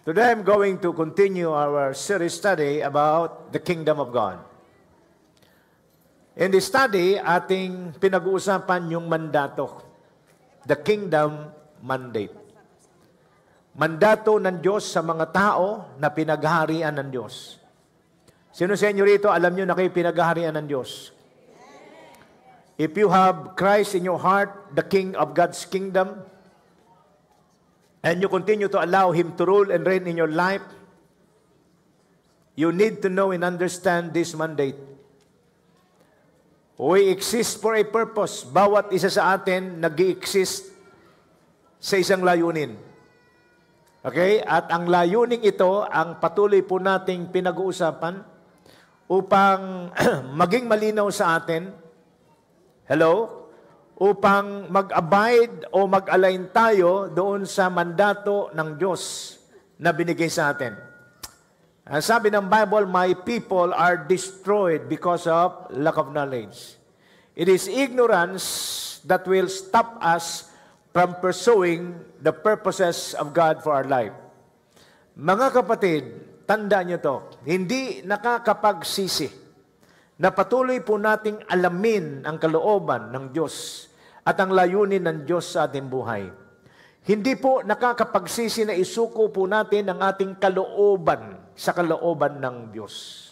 Today I'm going to continue our series study about the kingdom of God. In this study, ating pinag-uusapan yung mandato, the kingdom mandate. Mandato ng Diyos sa mga tao na pinaghaharian ng Diyos. Sino sa inyo rito, alam nyo na kayo pinaghaharian ng Diyos? If you have Christ in your heart, the King of God's kingdom, and you continue to allow Him to rule and reign in your life, you need to know and understand this mandate. We exist for a purpose. Bawat isa sa atin nag-i-exist sa isang layunin. Okay? At ang layuning ito, ang patuloy po nating pinag-uusapan upang maging malinaw sa atin. Hello? Upang mag-abide o mag-align tayo doon sa mandato ng Diyos na binigay sa atin. Sabi ng Bible, my people are destroyed because of lack of knowledge. It is ignorance that will stop us from pursuing the purposes of God for our life. Mga kapatid, tandaan niyo to, hindi nakakapagsisi na patuloy po nating alamin ang kalooban ng Diyos at ang layunin ng Diyos sa ating buhay. Hindi po nakakapagsisi na isuko po natin ang ating kalooban sa kalooban ng Diyos.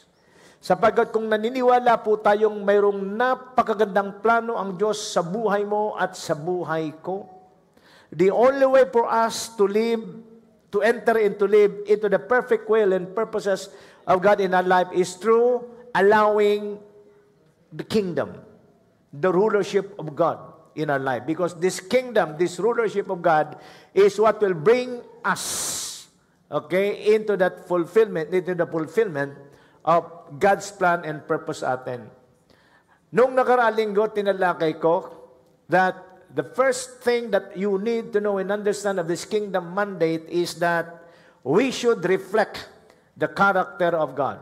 Sapagkat kung naniniwala po tayong mayroong napakagandang plano ang Diyos sa buhay mo at sa buhay ko, the only way for us to live, to enter into the perfect will and purposes of God in our life is through allowing the kingdom, the rulership of God in our life. Because this kingdom, this rulership of God is what will bring us, okay, into the fulfillment of God's plan and purpose atin. Nung nakaraang linggo, tinalakay ko that the first thing that you need to know and understand of this kingdom mandate is that we should reflect the character of God.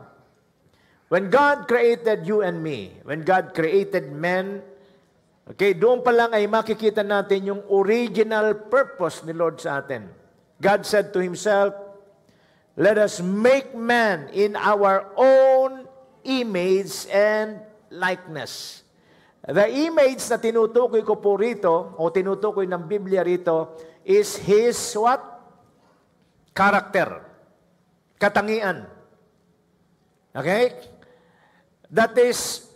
When God created you and me, when God created men, okay, doon pa lang ay makikita natin yung original purpose ni Lord sa atin. God said to Himself, let us make man in our own image and likeness. The image na tinutukoy ko po rito, o tinutukoy ng Biblia rito, is His what? Character. Katangian. Okay? That is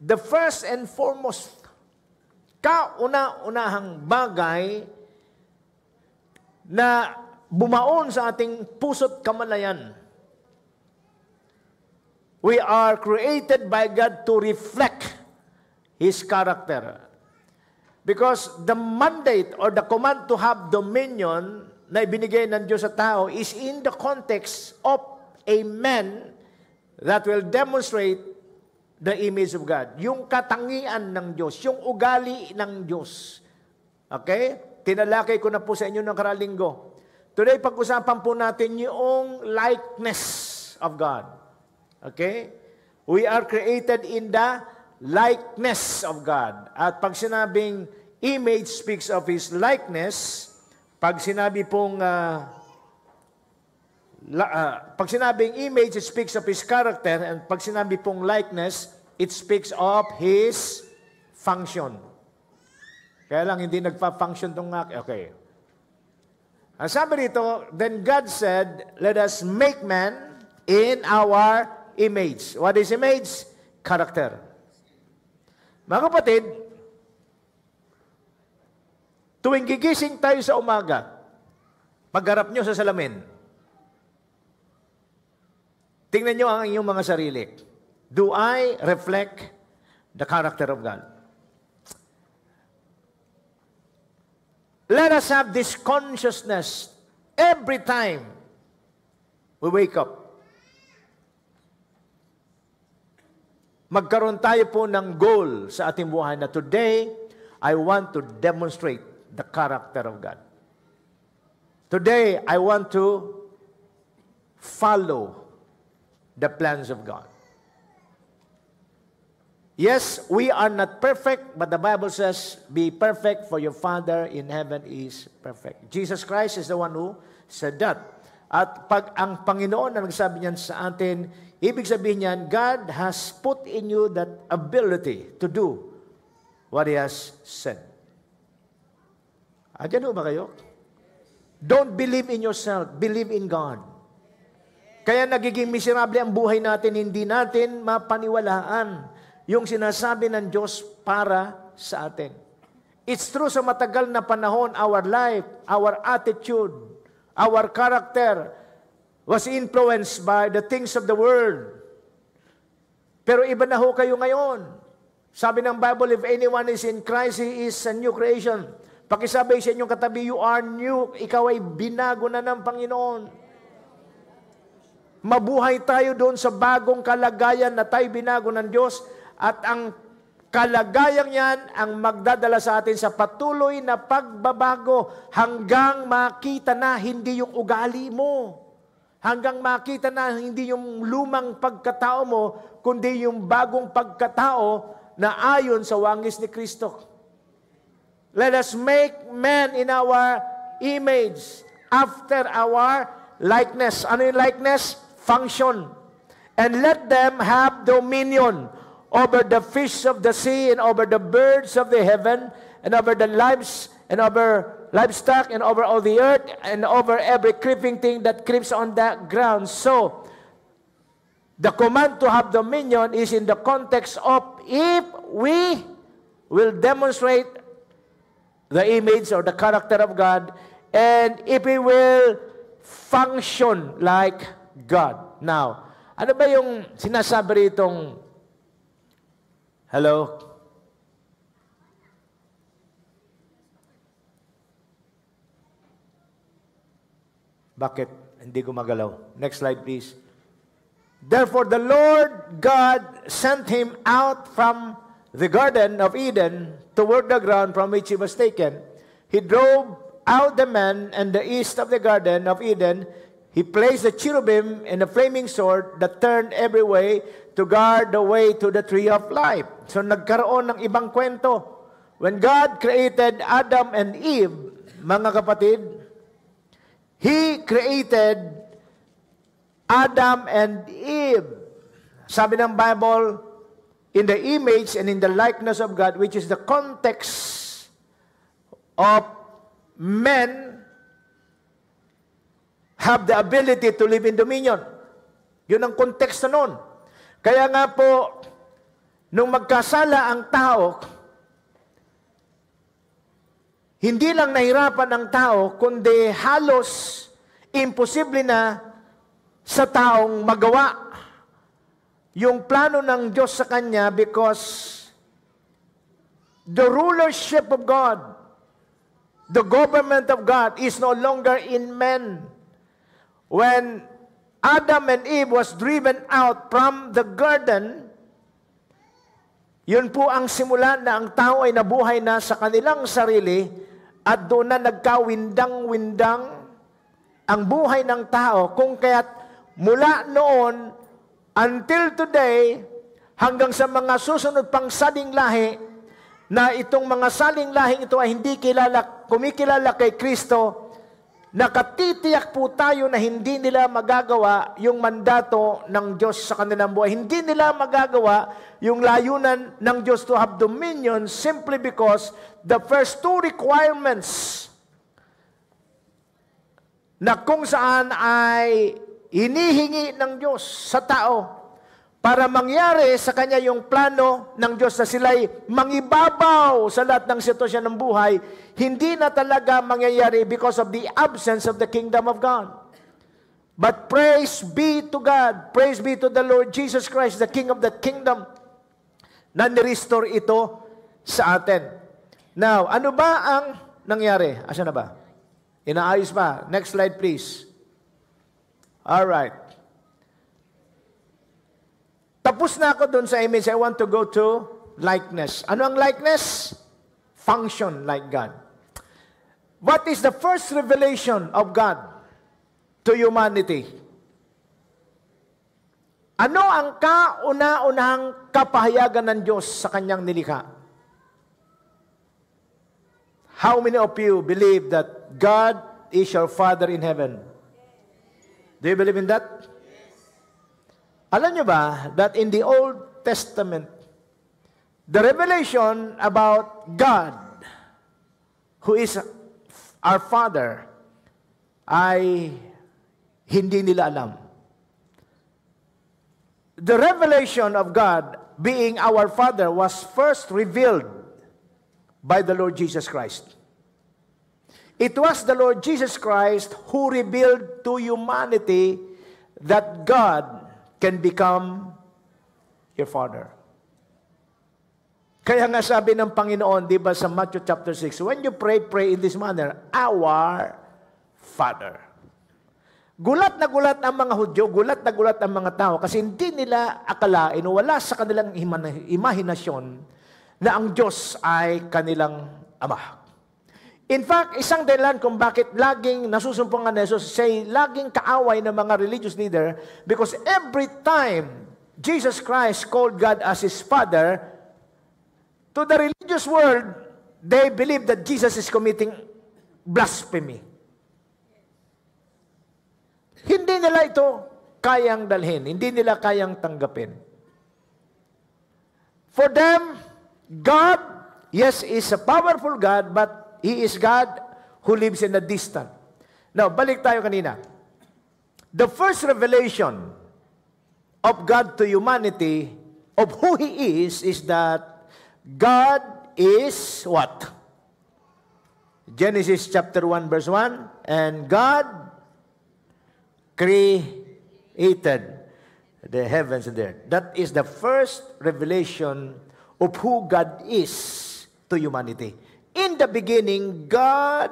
the first and foremost, kauna-unahang bagay na bumaon sa ating puso't kamalayan. We are created by God to reflect His character. Because the mandate or the command to have dominion na ibinigay ng Diyos sa tao is in the context of a man that will demonstrate the image of God. Yung katangian ng Diyos, yung ugali ng Diyos. Okay? Tinalakay ko na po sa inyo ng nakaraang linggo. Today, pag-usapan po natin yung likeness of God. Okay? We are created in the likeness of God. At pag sinabing image speaks of His likeness, pag sinabi pong pag sinabing image, it speaks of His character, and pag sinabi pong likeness, it speaks of His function. Kaya lang, hindi nagpa-function itong okay. Ang sabi rito, then God said, let us make man in our image. What is image? Character. Mga kapatid, tuwing gigising tayo sa umaga, pagharap nyo sa salamin, tingnan nyo ang inyong mga sarili. Do I reflect the character of God? Let us have this consciousness every time we wake up. Magkaroon tayo po ng goal sa ating buhay na today, I want to demonstrate the character of God. Today, I want to follow the plans of God. Yes, we are not perfect, but the Bible says, be perfect for your Father in heaven is perfect. Jesus Christ is the one who said that. At pag ang Panginoon na nagsabi niyan sa atin, ibig sabihin niyan, God has put in you that ability to do what He has said. Andiyan ba kayo? Don't believe in yourself, believe in God. Kaya nagiging miserable ang buhay natin, hindi natin mapaniwalaan yung sinasabi ng Diyos para sa atin. It's true sa matagal na panahon, our life, our attitude, our character was influenced by the things of the world. Pero iba na ho kayo ngayon. Sabi ng Bible, if anyone is in Christ, he is a new creation. Pakisabi sa inyong katabi, you are new. Ikaw ay binago na ng Panginoon. Mabuhay tayo doon sa bagong kalagayan na tayo binago ng Diyos at ang kalagayang yan ang magdadala sa atin sa patuloy na pagbabago hanggang makita na hindi yung ugali mo. Hanggang makita na hindi yung lumang pagkatao mo, kundi yung bagong pagkatao na ayon sa wangis ni Kristo. Let us make man in our image, after our likeness. Ano yung likeness? Function. And let them have dominion over the fish of the sea, and over the birds of the heaven, and over the livestock, and over all the earth, and over every creeping thing that creeps on the ground. So, the command to have dominion is in the context of if we will demonstrate the image or the character of God, and if we will function like God. Now, ano ba yung sinasabi ritong hello? Bakit hindi gumagalaw? Next slide, please. Therefore, the Lord God sent him out from the Garden of Eden to work the ground from which he was taken. He drove out the man and the east of the Garden of Eden. He placed the cherubim and the flaming sword that turned every way to guard the way to the tree of life. So nagkaroon ng ibang kwento. When God created Adam and Eve, mga kapatid, He created Adam and Eve. Sabi ng Bible, in the image and in the likeness of God, which is the context of men have the ability to live in dominion. Yun ang konteksto nun. Kaya nga po, nung magkasala ang tao, hindi lang nahirapan ang tao, kundi halos imposible na sa taong magawa yung plano ng Diyos sa kanya because the rulership of God, the government of God is no longer in men. When Adam and Eve was driven out from the garden, yun po ang simula na ang tao ay nabuhay na sa kanilang sarili at doon na nagkawindang-windang ang buhay ng tao. Kung kaya't mula noon until today, hanggang sa mga susunod pang saling lahi, na itong mga saling lahing ito ay hindi kumikilala kay Kristo, nakatitiyak po tayo na hindi nila magagawa yung mandato ng Diyos sa kanilang buhay. Hindi nila magagawa yung layunan ng Diyos to have dominion simply because the first two requirements na kung saan ay hinihingi ng Diyos sa tao para mangyari sa kanya yung plano ng Diyos na sila'y mangibabaw sa lahat ng sitwasyon ng buhay, hindi na talaga mangyayari because of the absence of the kingdom of God. But praise be to God, praise be to the Lord Jesus Christ, the King of the kingdom, na nirestore ito sa atin. Now, ano ba ang nangyari? Asa na ba? Inaayos pa. Next slide, please. All right. Tapos na ako dun sa image. I want to go to likeness. Ano ang likeness? Function like God. What is the first revelation of God to humanity? Ano ang kauna-unahang kapahayagan ng Diyos sa kanyang nilikha? How many of you believe that God is your Father in heaven? Do you believe in that? Alam nyo ba that in the Old Testament, the revelation about God, who is our Father, ay hindi nila alam. The revelation of God being our Father was first revealed by the Lord Jesus Christ. It was the Lord Jesus Christ who revealed to humanity that God can become your Father. Kaya nga sabi ng Panginoon, di ba sa Matthew chapter 6, when you pray, pray in this manner, Our Father. Gulat na gulat ang mga Hudyo, gulat na gulat ang mga tao kasi hindi nila akalain, wala sa kanilang imahinasyon na ang Diyos ay kanilang Ama. In fact, isang dahilan kung bakit laging nasusumpungan ni Jesus, siya laging kaaway ng mga religious leader because every time Jesus Christ called God as His Father, to the religious world, they believe that Jesus is committing blasphemy. Hindi nila ito kayang dalhin. Hindi nila kayang tanggapin. For them, God, yes, is a powerful God, but He is God who lives in a distance. Now, balik tayo kanina. The first revelation of God to humanity, of who He is that God is what? Genesis chapter 1 verse 1, and God created the heavens and the earth. That is the first revelation of who God is to humanity. In the beginning, God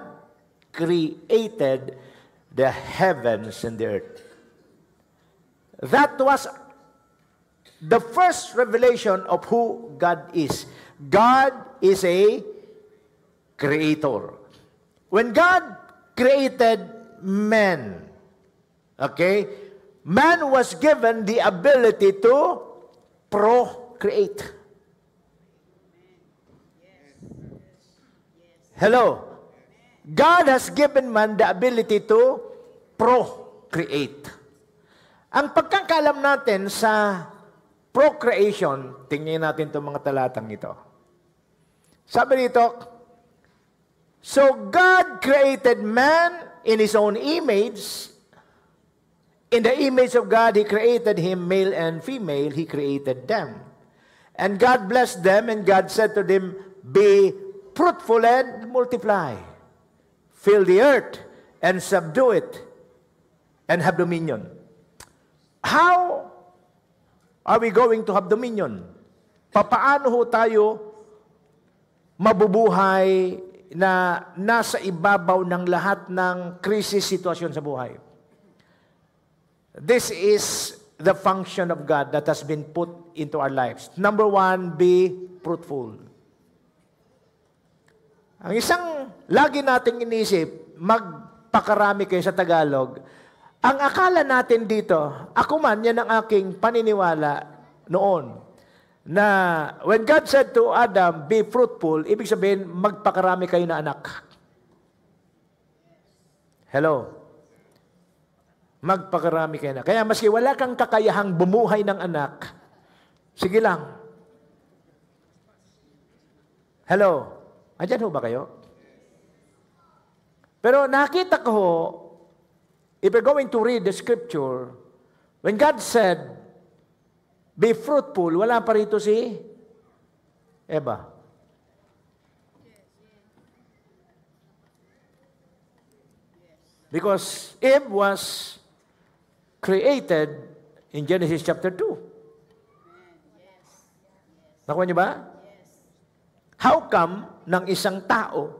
created the heavens and the earth. That was the first revelation of who God is. God is a creator. When God created man, okay, man was given the ability to procreate. Hello. God has given man the ability to procreate. Ang pagkakalam natin sa procreation, tingnan natin itong mga talatang ito. Sabi nito, so God created man in His own image. In the image of God, He created him, male and female, He created them. And God blessed them, and God said to them, be fruitful and multiply. Fill the earth and subdue it and have dominion. How are we going to have dominion? Papaano ho tayo mabubuhay na nasa ibabaw ng lahat ng krisis sitwasyon sa buhay? This is the function of God that has been put into our lives. Number one, be fruitful. Ang isang lagi nating inisip, magpakarami kayo sa Tagalog, ang akala natin dito, ako man, yan ang aking paniniwala noon, na when God said to Adam, be fruitful, ibig sabihin, magpakarami kayo na anak. Hello? Magpakarami kayo na. Kaya maski wala kang kakayahang bumuhay ng anak, sige lang. Hello? Andyan ho ba kayo? Pero nakita ko ho, if you're going to read the scripture, when God said, be fruitful, wala pa rito si Eva. Because Eve was created in Genesis chapter 2. Nakuha niyo ba? How come ng isang tao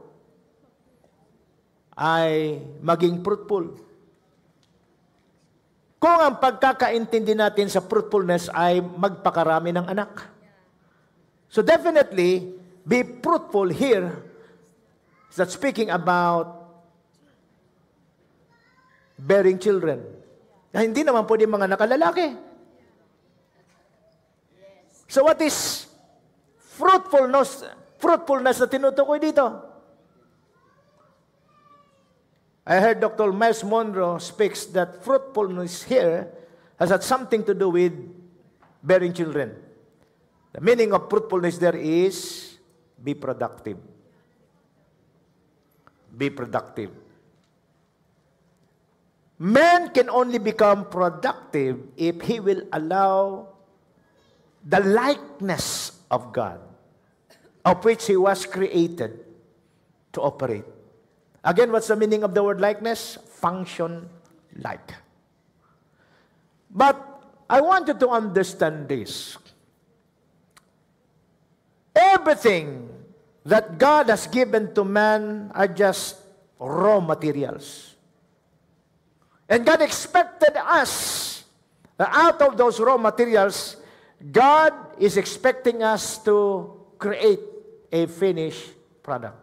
ay maging fruitful? Kung ang pagkakaintindi natin sa fruitfulness ay magpakarami ng anak. So definitely, be fruitful here is that speaking about bearing children. Na hindi naman pwede mga nakalalaki. So what is fruitfulness na tinutukoy dito? I heard Dr. Miles Monroe speaks that fruitfulness here has had something to do with bearing children. The meaning of fruitfulness there is be productive. Be productive. Man can only become productive if he will allow the likeness of God, of which he was created, to operate. Again, what's the meaning of the word likeness? Function like. But I want you to understand this. Everything that God has given to man are just raw materials. And God expected us, out of those raw materials, God is expecting us to create a finished product.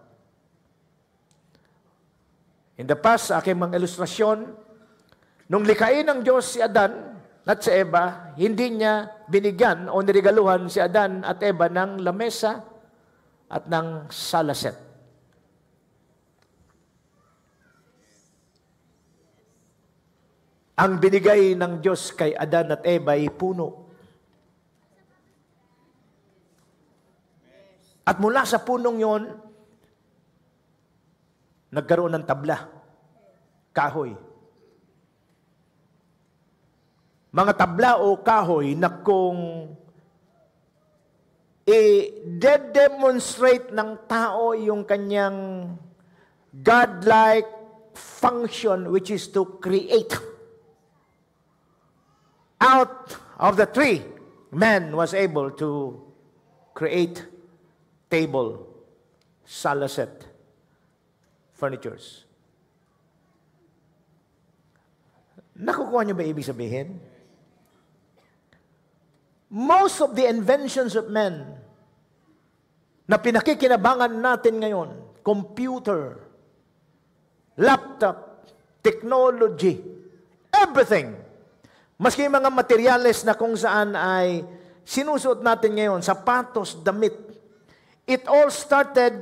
In the past, sa aking mga ilustrasyon, nung likain ng Diyos si Adan at si Eva, hindi niya binigyan o niregaluhan si Adan at Eva ng lamesa at ng salaset. Ang binigay ng Diyos kay Adan at Eva ay puno. At mula sa punong yon, nagkaroon ng tabla, kahoy. Mga tabla o kahoy na kung i-demonstrate ng tao yung kanyang godlike function, which is to create. Out of the tree, man was able to create table, salaset, furnitures. Nakukuha niyo ba ibig sabihin? Most of the inventions of men na pinakikinabangan natin ngayon, computer, laptop, technology, everything, maski mga materyales na kung saan ay sinusuot natin ngayon, sapatos, damit, it all started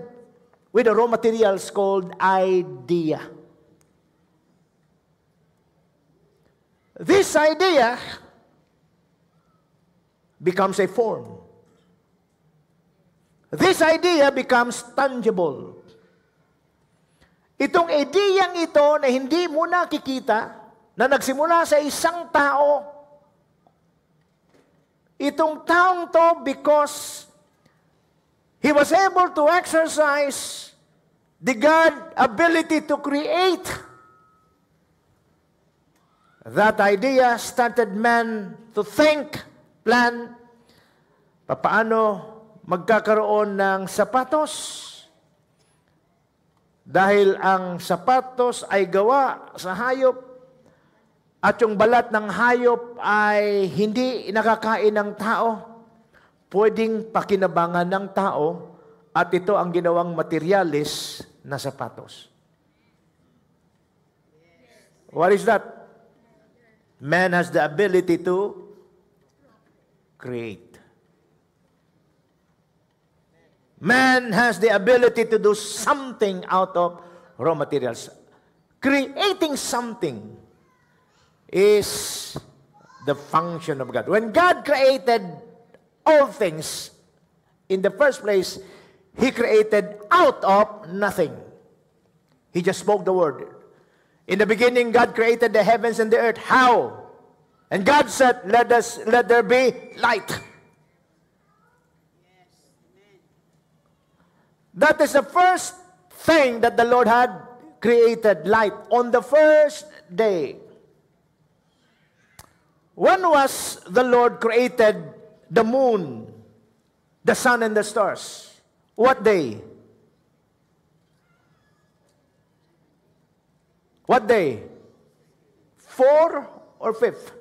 with the raw materials called idea. This idea becomes a form. This idea becomes tangible. Itong ideyang ito na hindi mo nakikita, na nagsimula sa isang tao, itong taong to, because he was able to exercise the God ability to create. That idea started man to think, plan, paano magkakaroon ng sapatos. Dahil ang sapatos ay gawa sa hayop at yung balat ng hayop ay hindi nakakain ng tao, pwedeng pakinabangan ng tao, at ito ang ginawang materyales na sapatos. What is that? Man has the ability to create. Man has the ability to do something out of raw materials. Creating something is the function of God. When God created all things, in the first place, He created out of nothing. He just spoke the word. In the beginning, God created the heavens and the earth. How? And God said, let there be light. That is the first thing that the Lord had created, light, on the first day. When was the Lord created the moon, the sun, and the stars? What day? What day? 4 or 5th?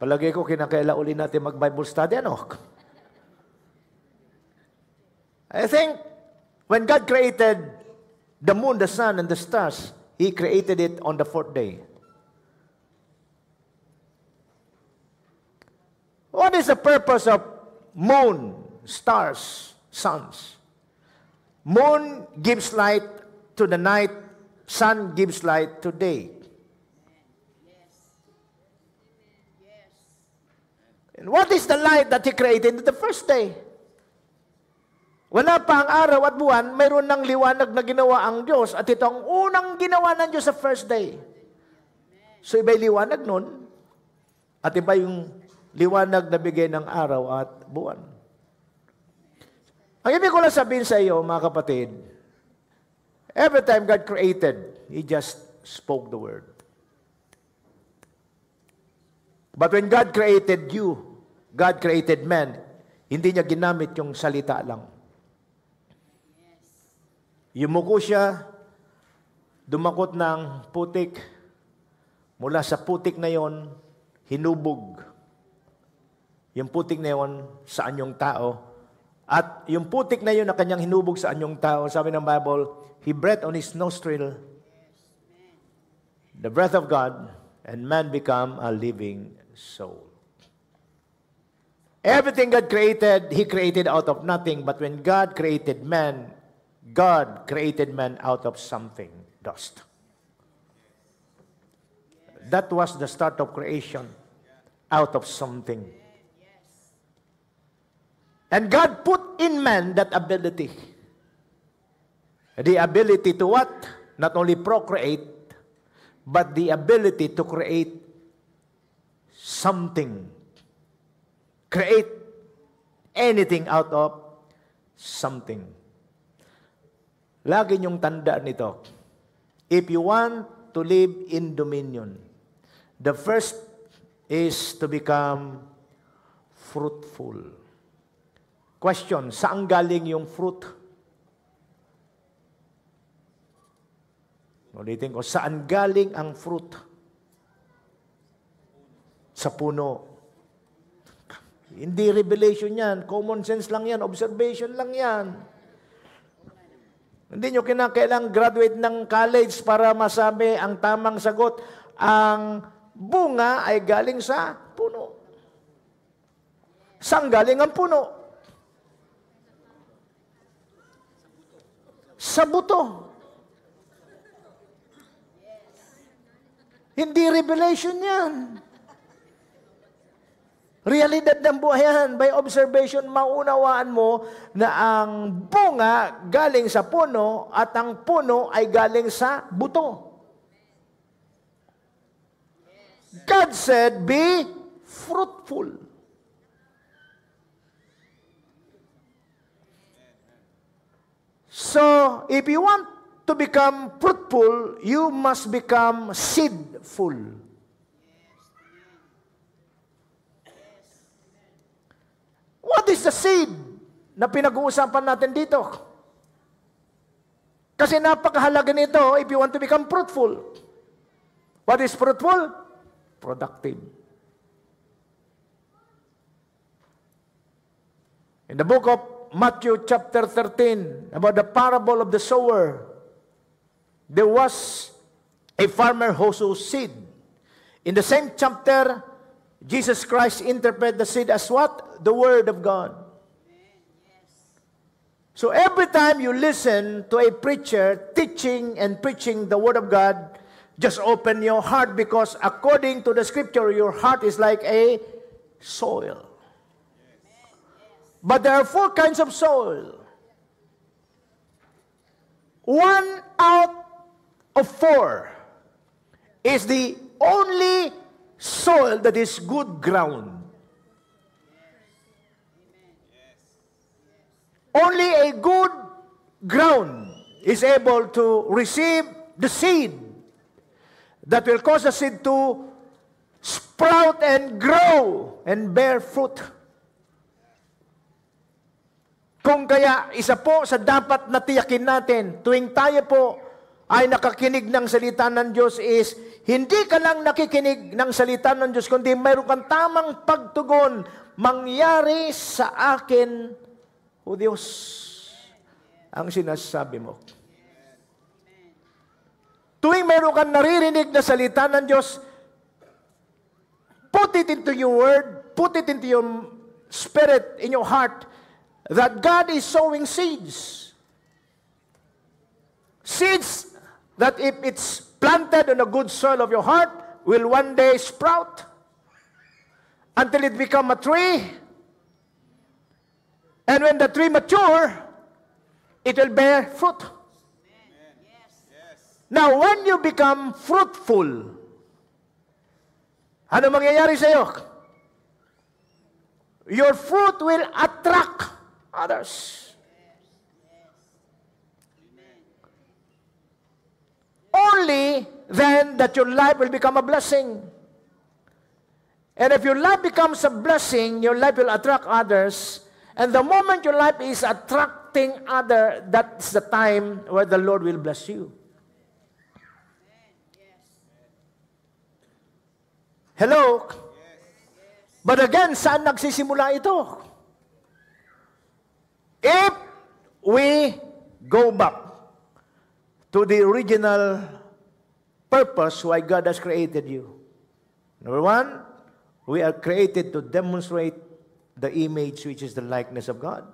Palagay ko kinakaila uli natin mag-Bible study, ano? I think when God created the moon, the sun, and the stars, He created it on the 4th day. What is the purpose of moon, stars, suns? Moon gives light to the night. Sun gives light to day. And what is the light that He created in the first day? Wala pa ang araw at buwan, mayroon ng liwanag na ginawa ang Diyos at ito ang unang ginawa ng Diyos sa first day. So iba'y liwanag nun at iba yung liwanag na bigay ng araw at buwan. Ang ibig ko lang sabihin sa iyo, mga kapatid, every time God created, He just spoke the word. But when God created you, God created man, hindi niya ginamit yung salita lang. Yumuko siya, dumakot ng putik, mula sa putik na yon, hinubog yung putik na yon sa anyong tao. At yung putik na yun na kanyang hinubog sa anyong tao, sabi ng Bible, He breathed on his nostril the breath of God, and man become a living soul. Everything God created, He created out of nothing. But when God created man out of something, dust. That was the start of creation, out of something. And God put in man that ability. The ability to what? Not only procreate, but the ability to create something. Create anything out of something. Lagi niyong tandaan ito. If you want to live in dominion, the first is to become fruitful. Question, saan galing yung fruit? Ulitin ko, saan galing ang fruit? Sa puno. Hindi revelation yan. Common sense lang yan. Observation lang yan. Hindi nyo kinakailang graduate ng college para masabi ang tamang sagot. Ang bunga ay galing sa puno. Saan galing ang puno? Sa buto. Hindi revelation yan. Realidad ng buhay yan. By observation, maunawaan mo na ang bunga galing sa puno at ang puno ay galing sa buto. God said, be fruitful. So, if you want to become fruitful, you must become seedful. What is the seed na pinag-uusapan natin dito? Kasi napakahalaga nito if you want to become fruitful. What is fruitful? Productive. In the book of Matthew chapter 13, about the parable of the sower, there was a farmer who sowed seed. In the same chapter, Jesus Christ interpreted the seed as what? The Word of God. So every time you listen to a preacher teaching and preaching the Word of God, just open your heart, because according to the Scripture, your heart is like a soil. But there are 4 kinds of soil. 1 out of 4 is the only soil that is good ground. Only a good ground is able to receive the seed that will cause the seed to sprout and grow and bear fruit. Kung kaya, isa po sa dapat na tiyakin natin, tuwing tayo po ay nakakinig ng salita ng Diyos is, hindi ka lang nakikinig ng salita ng Diyos, kundi mayroon kang tamang pagtugon, mangyari sa akin, O Diyos, ang sinasabi mo. Tuwing mayroon kang naririnig na salita ng Diyos, put it into your word, put it into your spirit, in your heart, that God is sowing seeds. Seeds that if it's planted on a good soil of your heart will one day sprout until it become a tree. And when the tree mature, it will bear fruit. Now, when you become fruitful, ano mangyayari sa iyo? Your fruit will attract others. Only then that your life will become a blessing. And if your life becomes a blessing, your life will attract others. And the moment your life is attracting others, that's the time where the Lord will bless you. Hello? But again, saan nagsisimula ito? If we go back to the original purpose why God has created you. Number one, we are created to demonstrate the image which is the likeness of God.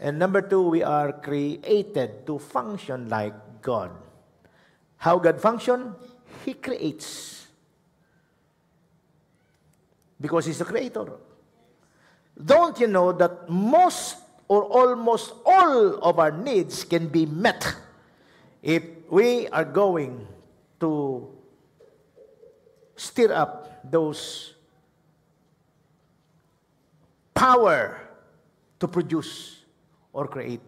And number two, we are created to function like God. How God function? He creates. Because He's the creator. Don't you know that most or almost all of our needs can be met if we are going to stir up those power to produce or create.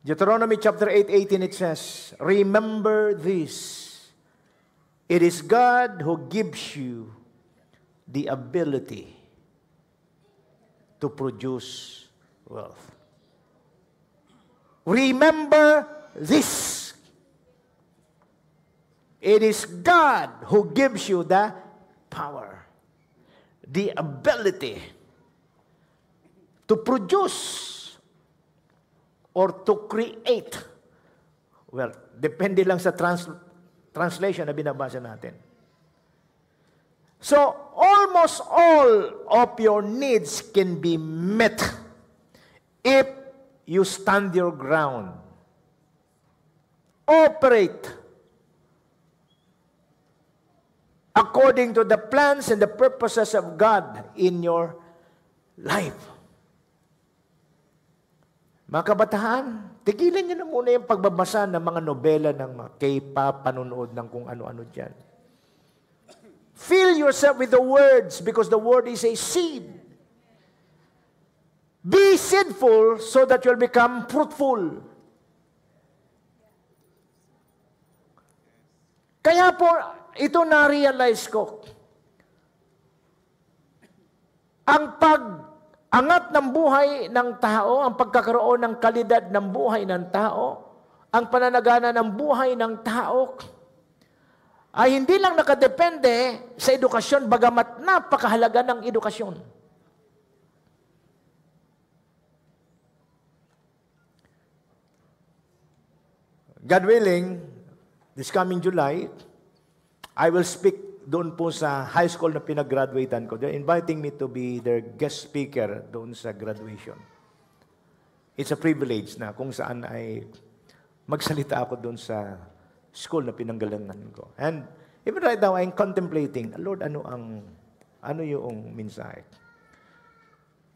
Deuteronomy chapter 8:18 it says, remember this, it is God who gives you the ability to produce wealth. Remember this. It is God who gives you the power, the ability to produce or to create. Well, depende lang sa translation na binabasa natin. So, almost all of your needs can be met if you stand your ground. Operate according to the plans and the purposes of God in your life. Mga kabataan, tigilan niyo na muna yung pagbabasa ng mga nobela ng mga K-pop, panunood ng kung ano-ano dyan. Fill yourself with the words because the word is a seed. Be seedful so that you'll become fruitful. Kaya po, ito na-realize ko. Ang pag-angat ng buhay ng tao, ang pagkakaroon ng kalidad ng buhay ng tao, ang pananagana ng buhay ng tao, ay hindi lang nakadepende sa edukasyon, bagamat napakahalaga ng edukasyon. God willing, this coming July, I will speak doon po sa high school na pinag-graduatean ko. They're inviting me to be their guest speaker doon sa graduation. It's a privilege na kung saan ay magsalita ako doon sa school na pinanggalingan ko. And even right now, I'm contemplating, Lord, ano yung mensahe?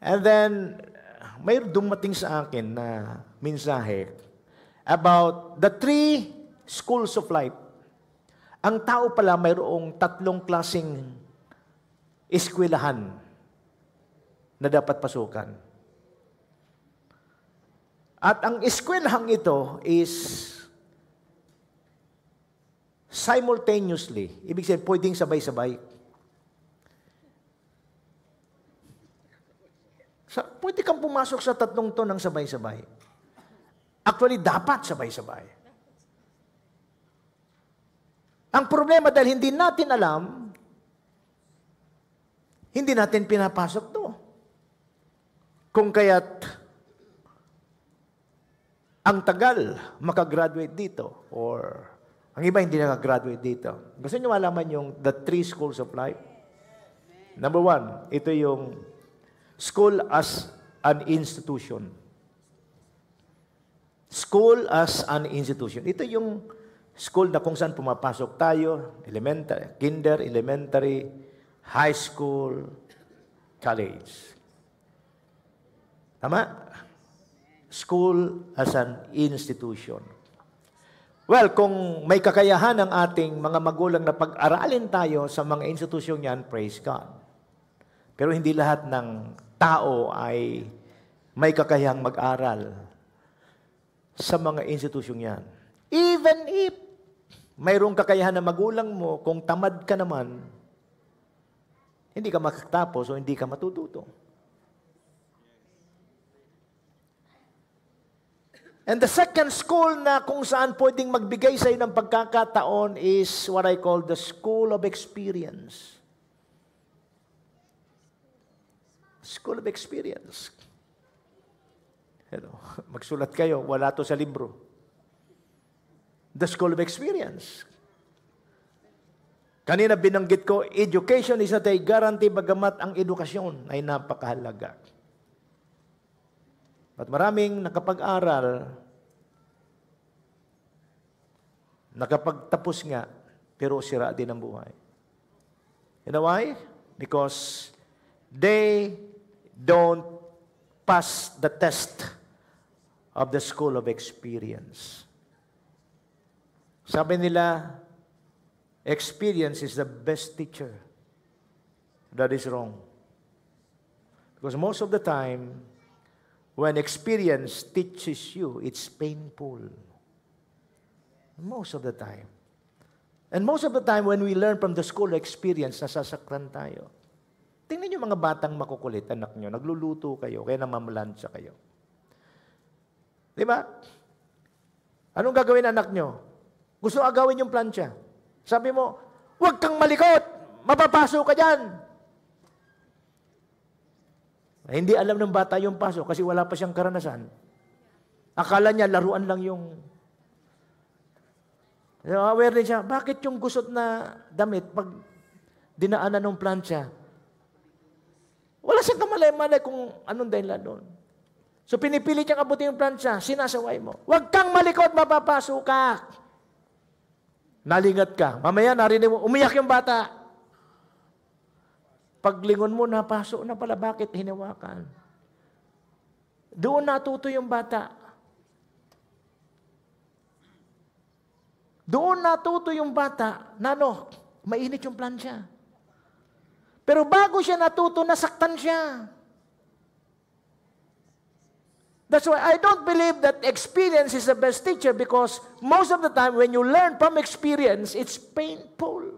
And then, may dumating sa akin na mensahe about the 3 schools of life. Ang tao pala mayroong 3 klaseng eskwelahan na dapat pasukan. At ang eskwelahang ito is simultaneously. Ibig sabihin, pwedeng sabay-sabay. Pwede kang pumasok sa 3 to ng sabay-sabay. Actually, dapat sabay-sabay. Ang problema dahil hindi natin alam, hindi natin pinapasok to. Kung kaya't ang tagal makagraduate dito or ang iba hindi nakagraduate dito. Gusto niyo malaman yung the 3 schools of life? Number 1, ito yung school as an institution. School as an institution. Ito yung school na kung saan pumapasok tayo, elementary, kinder, elementary, high school, college. Tama? School as an institution. Well, kung may kakayahan ng ating mga magulang na pag-aralin tayo sa mga institusyon yan, praise God. Pero hindi lahat ng tao ay may kakayahang mag-aral sa mga institusyon yan. Even if mayroong kakayahan na magulang mo, kung tamad ka naman, hindi ka makatapos o hindi ka matututo. And the second school na kung saan pwedeng magbigay sa iyo ng pagkakataon is what I call the school of experience. School of experience. Magsulat kayo, wala to sa libro. The school of experience. Kanina binanggit ko, education is not a guarantee, bagamat ang edukasyon ay napakahalaga. At maraming nakapag-aral, nakapagtapos nga, pero sira din ang buhay. You know why? Because they don't pass the test of the school of experience. Sabi nila, experience is the best teacher. That is wrong. Because most of the time, when experience teaches you, it's painful. Most of the time. And most of the time, when we learn from the school of experience, nasasaktan tayo. Tingnan niyo mga batang makukulit, anak niyo, nagluluto kayo, kaya namamalansya kayo. Di ba? Anong gagawin anak niyo? Gusto agawin yung plancha. Sabi mo, huwag kang malikot, mapapasok ka dyan. Hindi alam ng bata yung pasok kasi wala pa siyang karanasan. Akala niya laruan lang yung... Aware din siya, bakit yung gusot na damit pag dinaanan ng plancha? Wala siyang kamalay-malay kung anong dahilan doon. So pinipilit niyang abutin yung plancha, sinasaway mo. Huwag kang malikot, mapapasok ka. Nalingat ka. Mamaya narinig mo, umiyak yung bata. Paglingon mo, napasok na pala. Bakit hinawakan? Doon natuto yung bata. Doon natuto yung bata na mainit yung plancha. Pero bago siya natuto, nasaktan siya. That's why I don't believe that experience is the best teacher, because most of the time when you learn from experience, it's painful.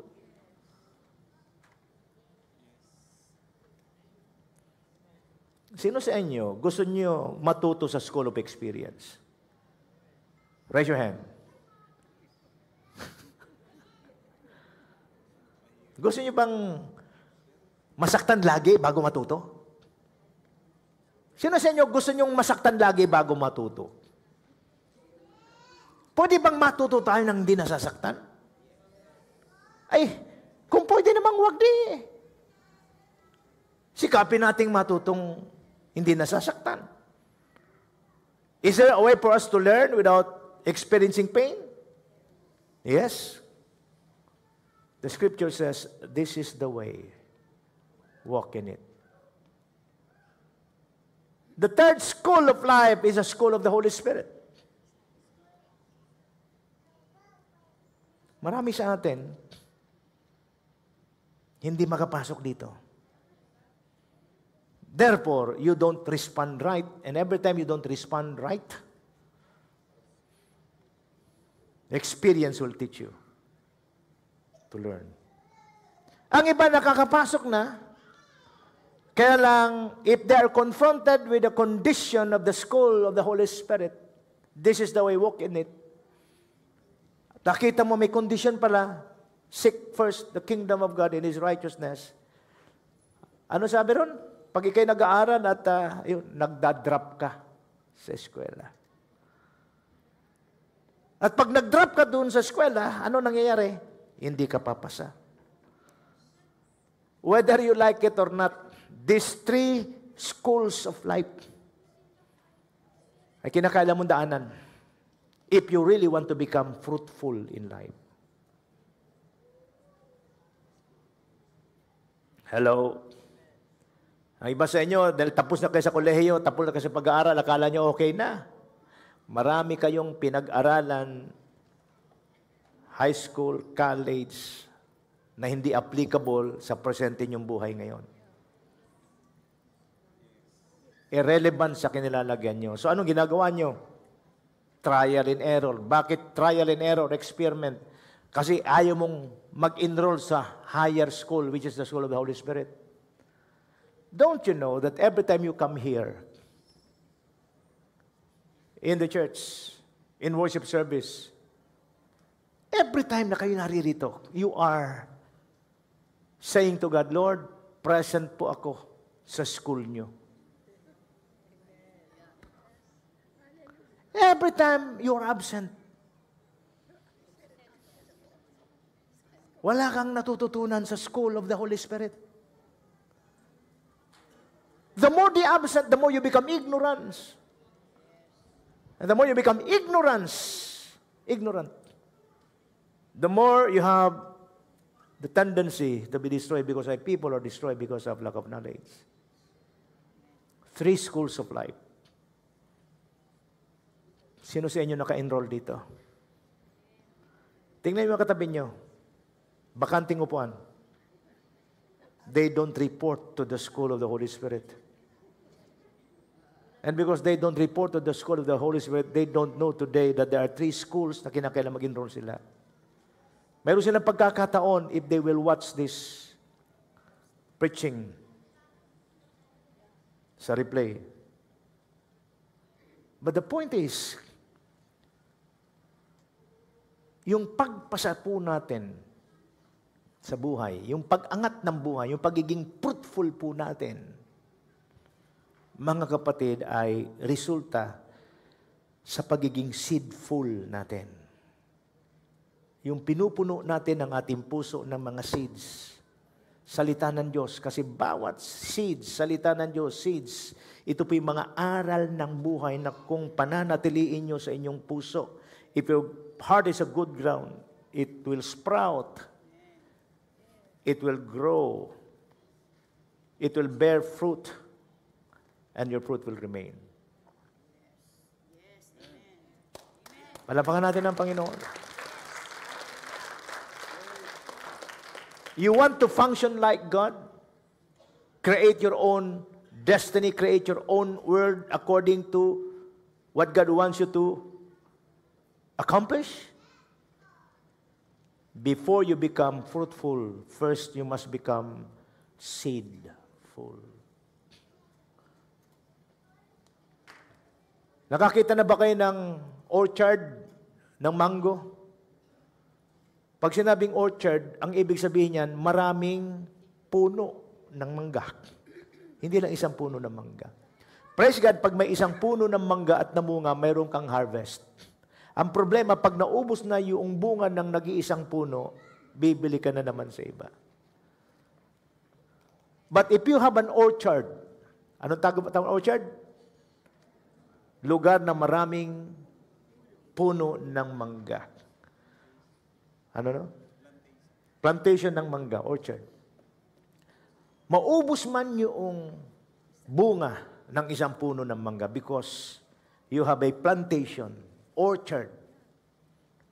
Sino sa inyo gusto niyo matuto sa school of experience? Raise your hand. Gusto niyo bang masaktan lagi bago matuto? Sino sa inyo gusto niyong masaktan lagi bago matuto? Pwede bang matuto tayo nang hindi nasasaktan? Ay, kung pwede namang wag di. Sikapin nating matutong hindi nasasaktan. Is there a way for us to learn without experiencing pain? Yes. The scripture says, this is the way. Walk in it. The third school of life is a school of the Holy Spirit. Marami sa atin, hindi makapasok dito. Therefore, you don't respond right. And every time you don't respond right, experience will teach you to learn. Ang iba nakakapasok na, kaya lang, if they are confronted with the condition of the school of the Holy Spirit, this is the way, walk in it. Nakita mo may condition pala, seek first the kingdom of God and His righteousness. Ano sabi ron? Pag ikay nag-aaral at nagda-drop ka sa eskwela. At pag nag-drop ka dun sa eskwela, ano nangyayari? Hindi ka papasa. Whether you like it or not, these three schools of life ay kinakailangan mong daanan. if you really want to become fruitful in life. Hello? Ang iba sa inyo, dahil tapos na kayo sa kolehiyo, tapos na kayo sa pag-aaral, akala nyo okay na. Marami kayong pinag-aralan, high school, college, na hindi applicable sa presente nyong buhay ngayon. Irrelevant sa kinilalagyan nyo. So anong ginagawa nyo? Trial and error. Bakit trial and error? Experiment. Kasi ayaw mong mag-enroll sa higher school, which is the school of the Holy Spirit. Don't you know that every time you come here, in the church, in worship service, every time na kayo naririto, you are saying to God, Lord, present po ako sa school nyo. Every time you are absent, wala kang natututunan sa school of the Holy Spirit. The more the absent, the more you become ignorant. And the more you become ignorant, the more you have the tendency to be destroyed because of people are destroyed because of lack of knowledge. 3 schools of life. Sino sa inyo naka-enroll dito? Tingnan mo yung katabi nyo. Bakanting upuan. They don't report to the school of the Holy Spirit. And because they don't report to the school of the Holy Spirit, they don't know today that there are 3 schools na kinakailangan mag-enroll sila. Mayroon silang pagkakataon if they will watch this preaching sa replay. But the point is, yung pagpasa po natin sa buhay, yung pag-angat ng buhay, yung pagiging fruitful po natin, mga kapatid, ay resulta sa pagiging seedful natin. Yung pinupuno natin ang ating puso ng mga seeds. Salita ng Diyos. Kasi bawat seeds, salita ng Diyos, seeds, ito po yung mga aral ng buhay na kung pananatiliin nyo sa inyong puso. If your heart is a good ground, it will sprout. It will grow. It will bear fruit. And your fruit will remain. Palapakan natin ang Panginoon. You want to function like God? Create your own destiny, create your own world according to what God wants you to accomplish? Before you become fruitful, first you must become seedful. Nakakita na ba kayo ng orchard ng mango? Pag sinabing orchard, ang ibig sabihin niyan, maraming puno ng mangga. Hindi lang isang puno ng mangga. Praise God, pag may isang puno ng mangga at namunga, mayroon kang harvest. Ang problema, pag naubos na yung bunga ng nag-iisang puno, bibili ka na naman sa iba. But if you have an orchard, anong tawag orchard? Lugar na maraming puno ng mangga. Ano no? Plantation ng mangga, orchard. Maubos man yung bunga ng isang puno ng mangga because you have a plantation, orchard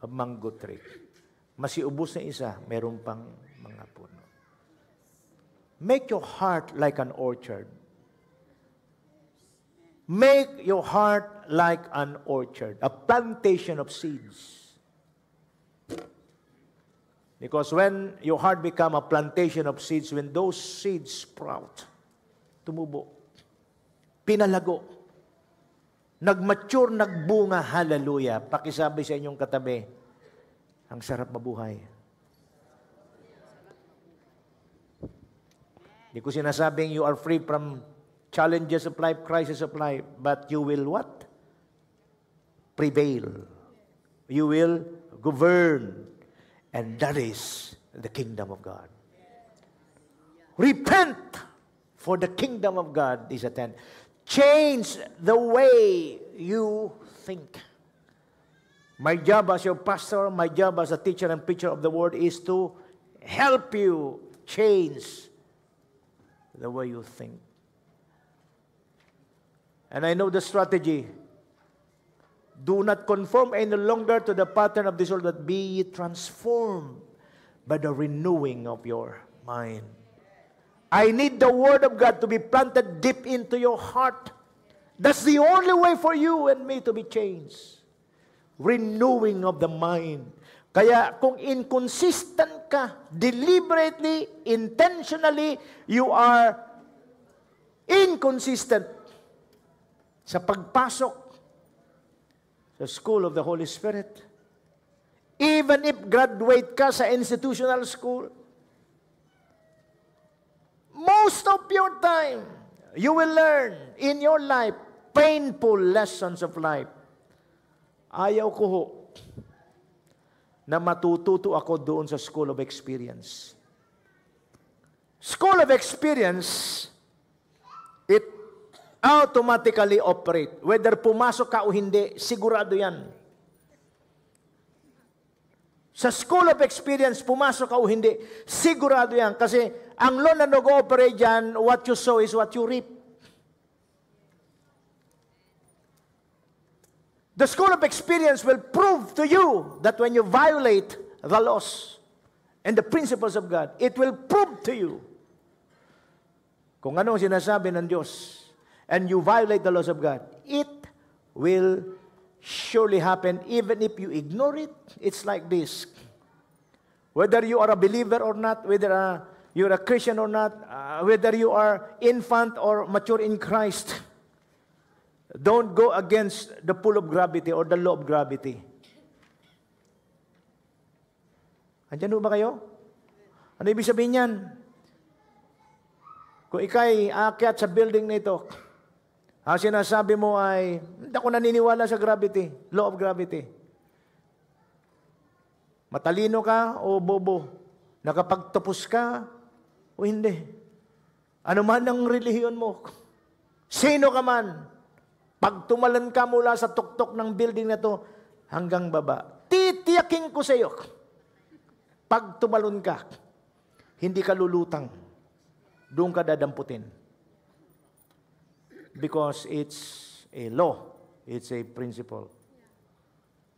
of mango tree. Masiubos na isa, meron pang mga puno. Make your heart like an orchard. Make your heart like an orchard, a plantation of seeds. Because when your heart become a plantation of seeds, when those seeds sprout, tumubo, pinalago, nagmature, nagbunga, hallelujah. Pakisabi sa inyong katabi, ang sarap mabuhay. Hindi ko sinasabing you are free from challenges of life, crisis of life, but you will what? Prevail. You will govern. And that is the kingdom of God. Repent, for the kingdom of God is at hand. Change the way you think. My job as your pastor, my job as a teacher and preacher of the word is to help you change the way you think. And I know the strategy. Do not conform any longer to the pattern of this world, but be transformed by the renewing of your mind. I need the Word of God to be planted deep into your heart. That's the only way for you and me to be changed. Renewing of the mind. Kaya kung inconsistent ka, deliberately, intentionally, you are inconsistent sa pagpasok sa school of the Holy Spirit. Even if graduate ka sa institutional school, most of your time, you will learn in your life painful lessons of life. Ayaw ko ho na matututo ako doon sa school of experience. School of experience, it automatically operate. Whether pumasok ka o hindi, sigurado yan. Sa school of experience, pumasok ka o hindi, sigurado yan. Kasi ang law na nag-ooperate dyan, what you sow is what you reap. The school of experience will prove to you that when you violate the laws and the principles of God, it will prove to you kung ano sinasabi ng Diyos and you violate the laws of God, it will surely happen even if you ignore it. It's like this. Whether you are a believer or not, whether you're a Christian or not, whether you are infant or mature in Christ, don't go against the pull of gravity or the law of gravity. Andiyan ba kayo? Ano ibig sabihin yan? Kung ikay aakyat sa building na ito, ang sinasabi mo ay, hindi ako naniniwala sa gravity, law of gravity. Matalino ka o bobo? Nakapagtapos ka o hindi? Ano man ang relihiyon mo? Sino ka man? Pag tumalan ka mula sa tuktok ng building na to hanggang baba, titiyakin ko sa iyo, pag tumalon ka, hindi ka lulutang, doon ka dadamputin. Because it's a law, it's a principle.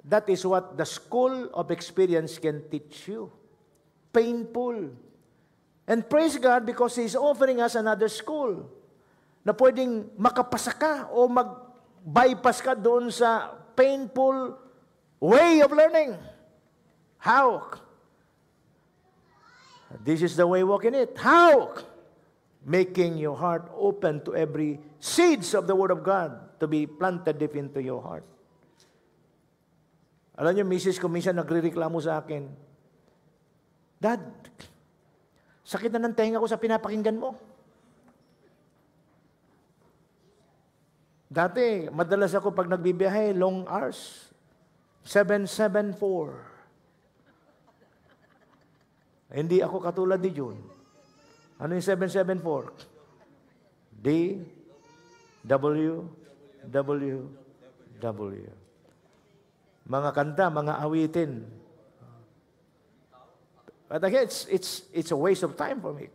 That is what the school of experience can teach you. Painful. And praise God because He's offering us another school na pwedeng makapasa ka o bypass ka doon sa painful way of learning. How? This is the way walk in it. How? Making your heart open to every seeds of the Word of God to be planted deep into your heart. Alam niyo, misis ko minsan nagre-reklamo sa akin, Dad, sakit na ng tenga ko sa pinapakinggan mo. Dati, madalas ako pag nagbibiyahe, long hours. 774. Hindi ako katulad ni June. Ano yung 774? D, W, W, W. Mga kanta, mga awitin. But again, it's a waste of time for me.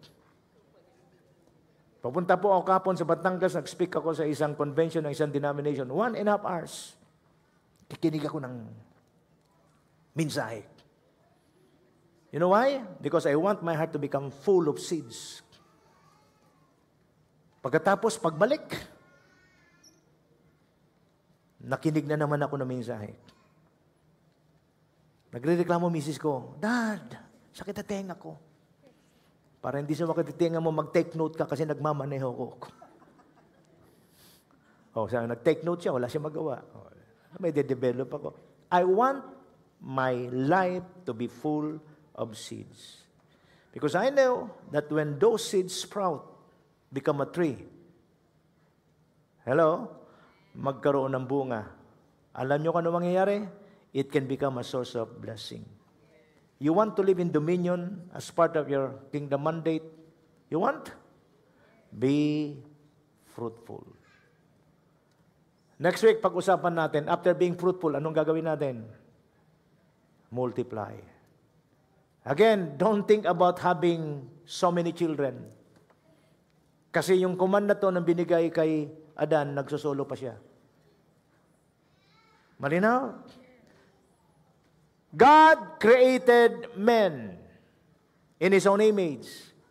Papunta po ako kapon sa Batangas, nag-speak ako sa isang convention ng isang denomination. 1.5 hours. Kikinig ako ng mensahe. You know why? Because I want my heart to become full of seeds. Pagkatapos, pagbalik, nakinig na naman ako ng mensahe. Nagre-reklamo misis ko, Dad, sakit na tenga ko. Para hindi sa makatitinga mo, mag-take note ka kasi nagmamaneho ko. Sabi, nag-take note siya, wala siya magawa. May de-develop ako. I want my life to be full of seeds. Because I know that when those seeds sprout, become a tree, magkaroon ng bunga. Alam nyo kung ano mangyayari? It can become a source of blessing. You want to live in dominion as part of your kingdom mandate? You want? Be fruitful. Next week, pag-usapan natin, after being fruitful, anong gagawin natin? multiply. Again, don't think about having so many children. Kasi yung command na to nang binigay kay Adan, nagsusolo pa siya. Malinaw? God created men in His own image.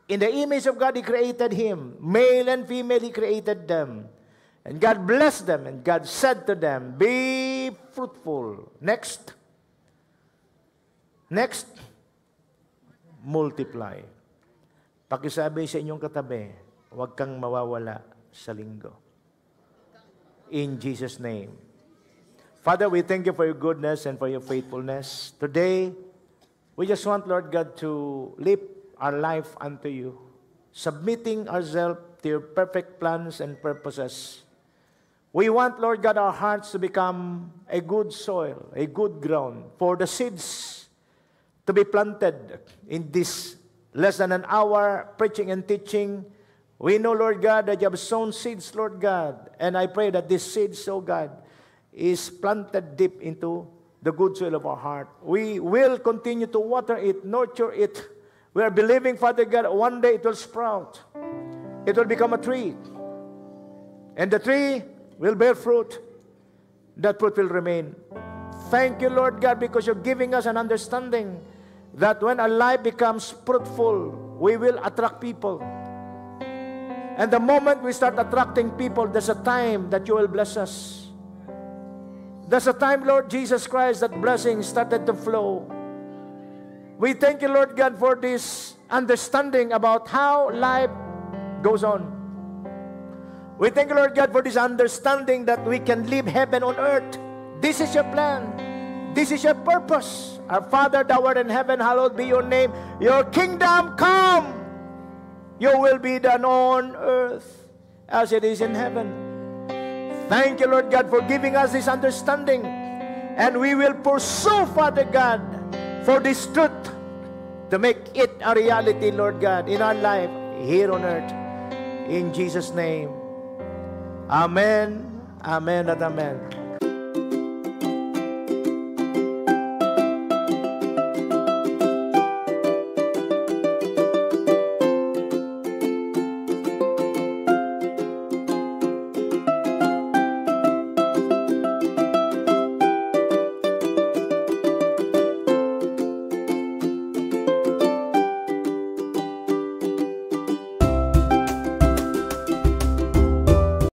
In the image of God, He created him. Male and female, He created them. And God blessed them, and God said to them, be fruitful. Next. Next. Multiply. Pakisabi sa inyong katabi, huwag kang mawawala sa linggo. In Jesus' name. Father, we thank you for your goodness and for your faithfulness. Today, we just want, Lord God, to live our life unto you, submitting ourselves to your perfect plans and purposes. We want, Lord God, our hearts to become a good soil, a good ground for the seeds to be planted in this less than an hour preaching and teaching. We know, Lord God, that you have sown seeds, Lord God, and I pray that this seeds, oh God, is planted deep into the good soil of our heart. We will continue to water it, nurture it. We are believing, Father God, one day it will sprout. It will become a tree. And the tree will bear fruit. That fruit will remain. Thank you, Lord God, because you're giving us an understanding that when our life becomes fruitful, we will attract people. And the moment we start attracting people, there's a time that you will bless us. There's a time, Lord Jesus Christ, that blessings started to flow. We thank you, Lord God, for this understanding about how life goes on. We thank you, Lord God, for this understanding that we can live heaven on earth. This is your plan. This is your purpose. Our Father, thou art in heaven, hallowed be your name. Your kingdom come. Your will be done on earth as it is in heaven. Thank you, Lord God, for giving us this understanding. And we will pursue, Father God, for this truth to make it a reality, Lord God, in our life here on earth. In Jesus' name. Amen, amen, and amen.